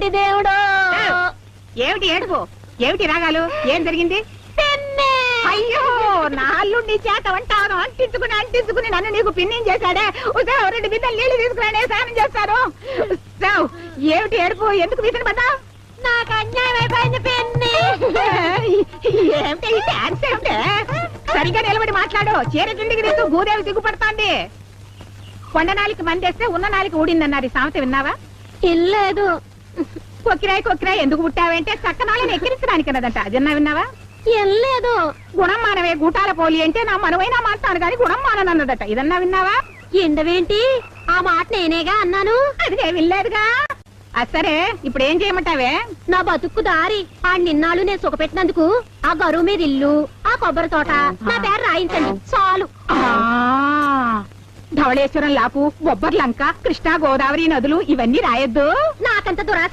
ఓరి దేవుడు. ఏమిటి ఏడుపు, ఏమిటి రాగాలు, ఏం జరిగింది? అయ్యో, నా అల్లుండి చేత వంటాను అంటించుకుని నన్ను నీకు పిన్నిం చేశాడే. ఉసావు 2 బిందెలు నీళ్లు తీసుకురానే, స్నానం చేస్తాను. ఉసావు, ఏమిటి ఏడుపు, ఎందుకు వీసిన పడ్డా? నాకు అన్యాయం అయిపోయింది పిన్ని. ఏమిటి ఈ డాన్స్ ఏమిటి? సరిగా నిలబడి మాట్లాడు. చీర కిందికి తీస్తూ భూదేవి సిగ్గుపడుతోంది. కొండనాలికి మందేస్తే ఉన్న నాలికి ఊడిందన్నారు ఈ సామెత విన్నావా? ఇల్లేదు. కొక్కిరాయి ఎందుకు పుట్టావంటే చక్కనాళ్ళని ఎక్కిరించడానికి అన్నదంట. అదన్నా విన్నావా? ఇల్లేదు. గుణం మానవే గూటాల పోలి అంటే నా మనవైనా మాట్లాడు కానీ గుణం మానన్నదట. ఇదన్నా విన్నావా? ఎండవేంటి, ఆ మాట నేనేగా అన్నాను. అదిగే వినలేదుగా. సరే, ఇప్పుడు ఏం చేయమంటావే? నా బతుక్కు దారి ఆ నిన్నాళ్ళు నేను సుఖపెట్టినందుకు ఆ గరువు మీద ఇల్లు, ఆ కొబ్బరి తోట నా పేరు రాయించండి చాలు. ధవళేశ్వరం లాపు, బొబ్బర్లంక, కృష్ణా గోదావరి నదులు ఇవన్నీ రాయొద్దు. నాకంత దురాశ